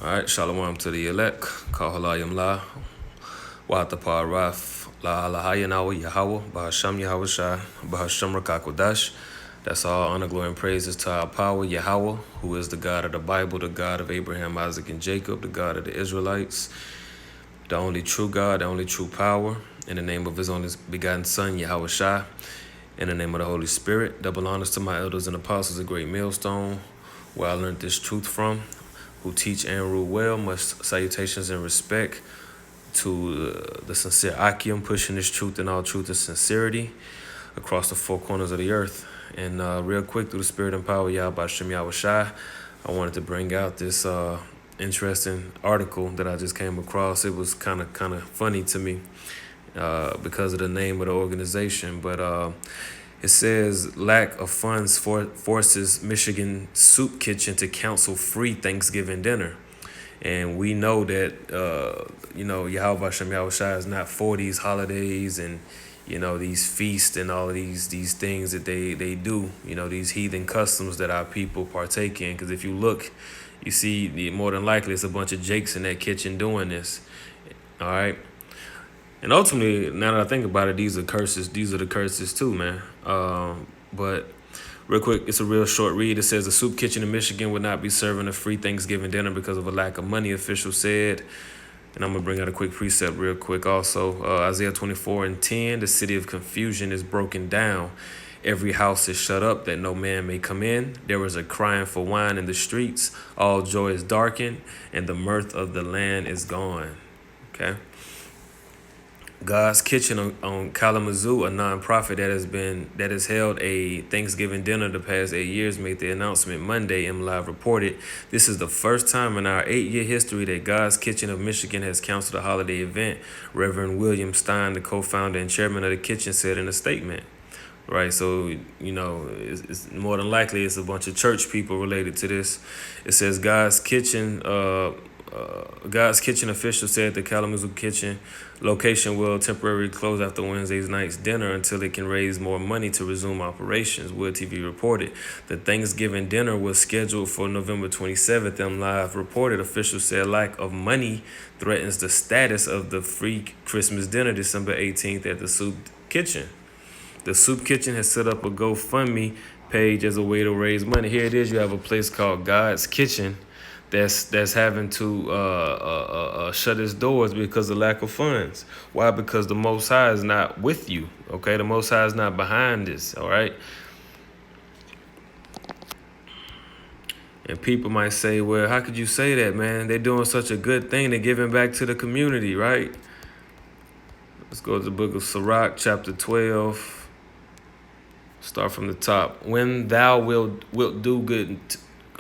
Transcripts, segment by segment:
All right, shalom to the elect. Kahalayim La. Wahatapa Raf. La Alahayanawa Yahweh. Bahasham Yahweh Shai. Bahasham Rakakwadash. That's all honor, glory, and praises to our power, Yahweh, who is the God of the Bible, the God of Abraham, Isaac, and Jacob, the God of the Israelites, the only true God, the only true power. In the name of his only begotten Son, Yahweh Shai. In the name of the Holy Spirit, double honors to my elders and apostles, a great millstone, where I learned this truth from, who teach and rule well. Much salutations and respect to the sincere Akim, pushing this truth in all truth and sincerity across the four corners of the earth. And real quick, through the spirit and power of Yahweh Shem Yahweh Shai, I wanted to bring out this interesting article that I just came across. It was kind of funny to me because of the name of the organization, but it says lack of funds forces Michigan Soup Kitchen to cancel free Thanksgiving dinner. And we know that, Yahweh Shem Yahweh Shai is not for these holidays and, these feasts and all of these things that they do, these heathen customs that our people partake in. Because if you look, you see more than likely it's a bunch of jakes in that kitchen doing this. All right. And ultimately, now that I think about it, these are curses. These are the curses too, man. But real quick, it's a real short read. It says the soup kitchen in Michigan would not be serving a free Thanksgiving dinner because of a lack of money, officials said. And I'm going to bring out a quick precept real quick also. Isaiah 24:10, the city of confusion is broken down. Every house is shut up that no man may come in. There is a crying for wine in the streets. All joy is darkened, and the mirth of the land is gone. Okay. God's Kitchen on Kalamazoo, a nonprofit that has held a Thanksgiving dinner the past 8 years, made the announcement Monday. MLive reported, "This is the first time in our 8-year history that God's Kitchen of Michigan has canceled a holiday event," Reverend William Stein, the co-founder and chairman of the kitchen, said in a statement. Right, so it's more than likely it's a bunch of church people related to this. It says God's Kitchen official said the Kalamazoo Kitchen location will temporarily close after Wednesday night's dinner until it can raise more money to resume operations. Wood TV reported the Thanksgiving dinner was scheduled for November 27th. MLive reported officials said lack of money threatens the status of the free Christmas dinner December 18th at the Soup Kitchen. The Soup Kitchen has set up a GoFundMe page as a way to raise money. Here it is. You have a place called God's Kitchen that's having to shut its doors because of lack of funds. Why? Because the Most High is not with you. Okay, the Most High is not behind this. All right. And people might say, "Well, how could you say that, man? They're doing such a good thing. They're giving back to the community, right?" Let's go to the book of Sirach, chapter 12. Start from the top. When thou wilt do good,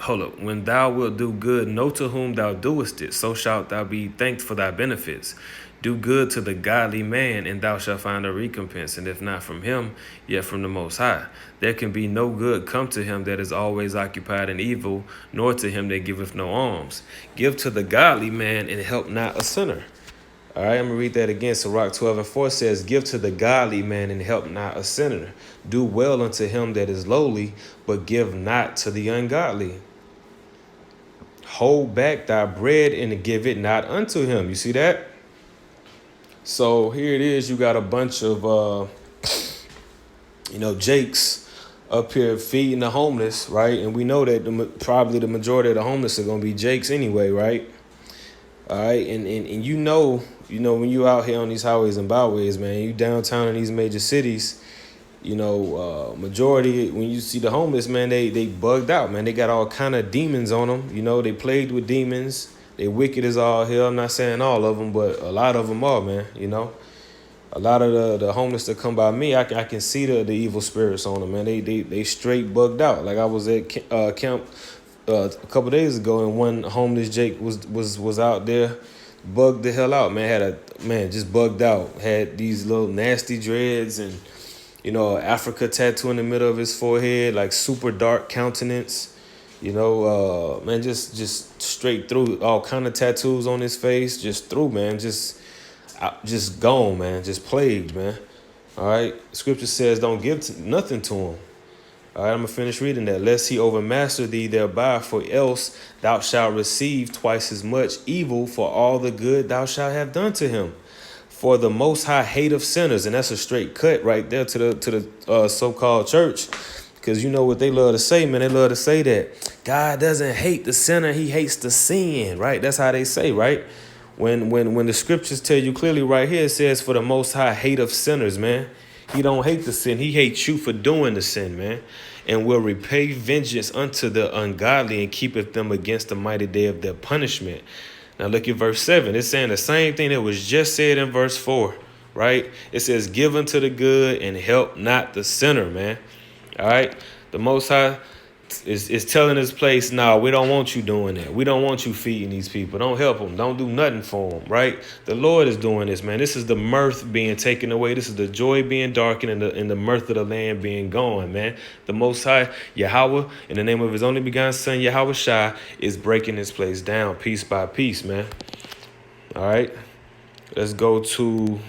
When thou wilt do good, know to whom thou doest it, so shalt thou be thanked for thy benefits. Do good to the godly man, and thou shalt find a recompense, and if not from him, yet from the Most High. There can be no good come to him that is always occupied in evil, nor to him that giveth no alms. Give to the godly man, and help not a sinner. All right, I'm going to read that again. So Sirach 12:4 says, "Give to the godly man and help not a sinner. Do well unto him that is lowly, but give not to the ungodly. Hold back thy bread and give it not unto him." You see that? So here it is. You got a bunch of, jakes up here feeding the homeless, right? And we know that probably the majority of the homeless are going to be jakes anyway, right? All right, and when you out here on these highways and byways, man, you downtown in these major cities, majority, when you see the homeless, man, they bugged out, man. They got all kind of demons on them. They plagued with demons. They wicked as all hell. I'm not saying all of them, but a lot of them are, man. A lot of the homeless that come by me, I can see the evil spirits on them, man. They straight bugged out. Like I was at camp a couple days ago, and one homeless Jake was out there, bugged the hell out, man. Just bugged out. Had these little nasty dreads and Africa tattoo in the middle of his forehead, like super dark countenance. Just straight through, all kind of tattoos on his face, just through, man, just gone, man, just plagued, man. All right, Scripture says don't give nothing to him. All right, I'm going to finish reading that. Lest he overmaster thee thereby, for else thou shalt receive twice as much evil for all the good thou shalt have done to him. For the Most High hateth sinners, and that's a straight cut right there to the so-called church. Because you know what they love to say, man. They love to say that God doesn't hate the sinner, he hates the sin, right? That's how they say, right? When the scriptures tell you clearly right here, it says, for the Most High hateth sinners, man. He don't hate the sin. He hates you for doing the sin, man. And will repay vengeance unto the ungodly and keepeth them against the mighty day of their punishment. Now look at verse 7. It's saying the same thing that was just said in verse 4, right? It says, give unto the good and help not the sinner, man. All right? The Most High is telling his place, nah, we don't want you doing that. We don't want you feeding these people. Don't help them. Don't do nothing for them, right? The Lord is doing this, man. This is the mirth being taken away. This is the joy being darkened and the mirth of the land being gone, man. The Most High, Yahweh, in the name of his only begotten son, Yahweh Shai, is breaking this place down piece by piece, man. All right? Let's go to...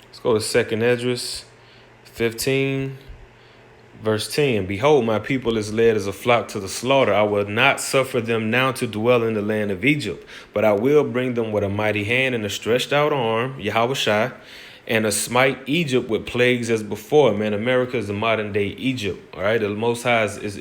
Let's go to 2nd Esdras 15, verse 10. Behold, my people is led as a flock to the slaughter. I will not suffer them now to dwell in the land of Egypt, but I will bring them with a mighty hand and a stretched out arm, Yahweh Shai, and a smite Egypt with plagues as before. Man, America is the modern day Egypt. All right, the Most High is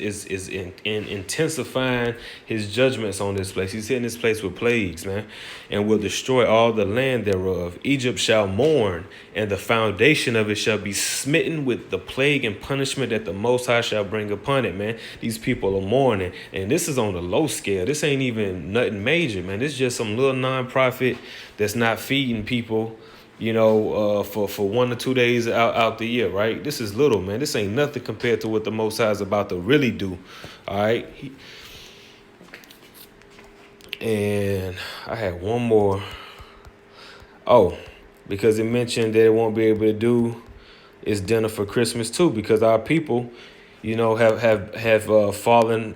intensifying his judgments on this place. He's hitting this place with plagues, man, and will destroy all the land thereof. Egypt shall mourn, and the foundation of it shall be smitten with the plague and punishment that the Most High shall bring upon it, man. These people are mourning, and this is on the low scale. This ain't even nothing major, man. This is just some little nonprofit that's not feeding people, you know, for 1 or 2 days out the year, right? This is little, man. This ain't nothing compared to what the Most High is about to really do, all right? And I had one more. Oh, because it mentioned that it won't be able to do its dinner for Christmas too, because our people, you know, have fallen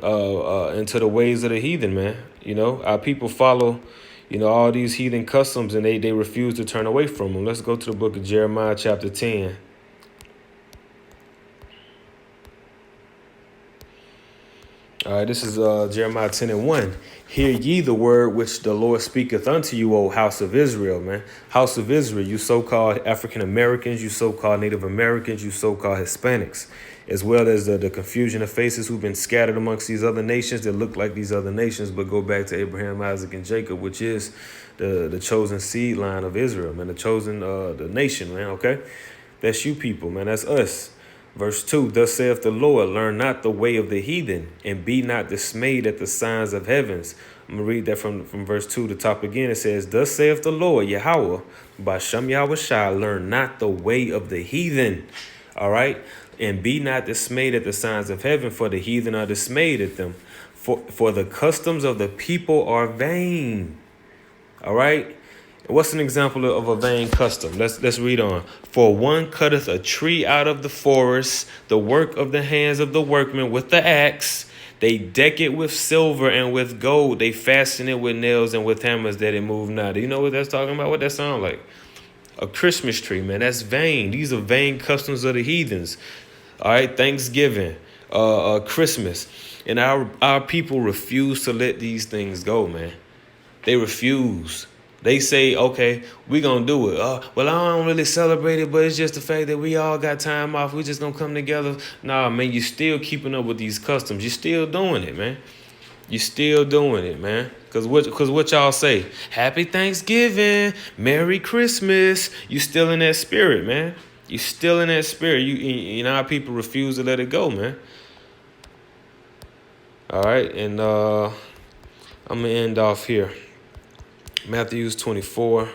into the ways of the heathen, man. You know, our people follow, you know, all these heathen customs, and they refuse to turn away from them. Let's go to the book of Jeremiah, chapter 10. All right, this is Jeremiah 10:1. Hear ye the word which the Lord speaketh unto you, O house of Israel, man. House of Israel, you so-called African Americans, you so-called Native Americans, you so-called Hispanics, as well as the confusion of faces who've been scattered amongst these other nations that look like these other nations, but go back to Abraham, Isaac, and Jacob, which is the chosen seed line of Israel, man, the chosen the nation, man, okay? That's you people, man. That's us. Verse 2, thus saith the Lord, learn not the way of the heathen, and be not dismayed at the signs of heavens. I'm going to read that from verse 2 to top again. It says, thus saith the Lord, Yahweh, Bashem Yahweh Shai, learn not the way of the heathen. All right? And be not dismayed at the signs of heaven, for the heathen are dismayed at them. For the customs of the people are vain. All right? What's an example of a vain custom? Let's read on. For one cutteth a tree out of the forest, the work of the hands of the workmen with the axe. They deck it with silver and with gold. They fasten it with nails and with hammers that it move not. Do you know what that's talking about? What that sound like? A Christmas tree, man. That's vain. These are vain customs of the heathens. All right, Thanksgiving, Christmas. And our people refuse to let these things go, man. They refuse. They say, okay, we're going to do it. Well, I don't really celebrate it, but it's just the fact that we all got time off. We just going to come together. Nah, man, you're still keeping up with these customs. You're still doing it, man. You're still doing it, man. Because what y'all say? Happy Thanksgiving. Merry Christmas. You still in that spirit, man. You still in that spirit. You know how people refuse to let it go, man. All right, and I'm going to end off here. Matthew 24,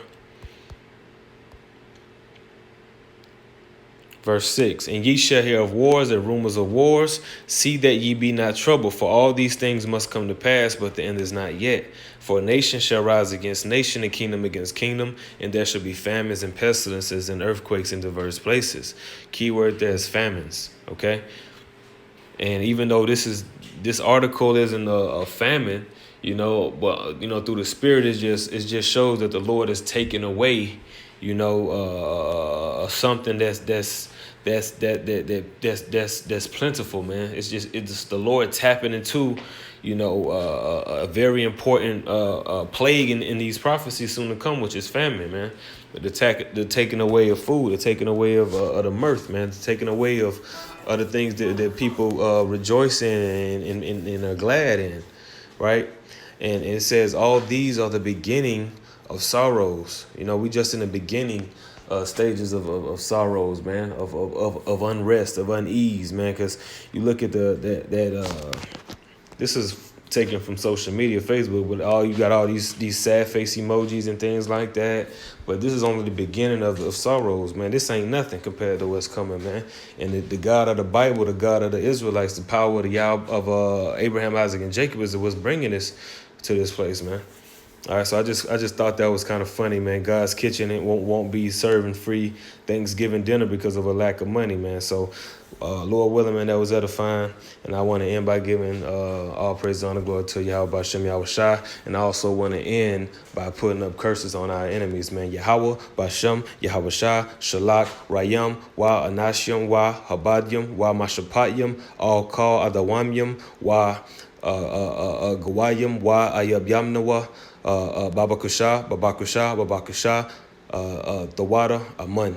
verse 6. And ye shall hear of wars and rumors of wars. See that ye be not troubled, for all these things must come to pass, but the end is not yet. For nation shall rise against nation, and kingdom against kingdom, and there shall be famines and pestilences and earthquakes in diverse places. Key word there is famines, okay? And even though this article isn't a famine, But through the Spirit, it just shows that the Lord is taking away, something that's plentiful, man. It's the Lord tapping into, a very important plague in these prophecies soon to come, which is famine, man. The taking away of food, the taking away of the mirth, man. The taking away of other things that people rejoice in and are glad in, right? And it says all these are the beginning of sorrows. We just in the beginning stages of sorrows, man, of unrest, of unease, man. Because you look at this is taken from social media, Facebook, but you got all these sad face emojis and things like that. But this is only the beginning of sorrows, man. This ain't nothing compared to what's coming, man. And the God of the Bible, the God of the Israelites, the power of the Yah of Abraham, Isaac, and Jacob is what's bringing us to this place, man. All right, so I just thought that was kind of funny, man. God's kitchen won't be serving free Thanksgiving dinner because of a lack of money, man. So, Lord willing, man, that was edifying. And I want to end by giving all praise, honor, glory to Yahweh Bashem Yahweh Shai. And I also want to end by putting up curses on our enemies, man. Yahweh Bashem Yahweh Shai, Shalak, Rayam, Wa Anashyam, Wa Habadyam, Wa Mashapatyam, All Call Adawamyam, Wa Gawayam, Wa Ayabyamnawa, Babakusha, Babakusha, Thawada, Amun.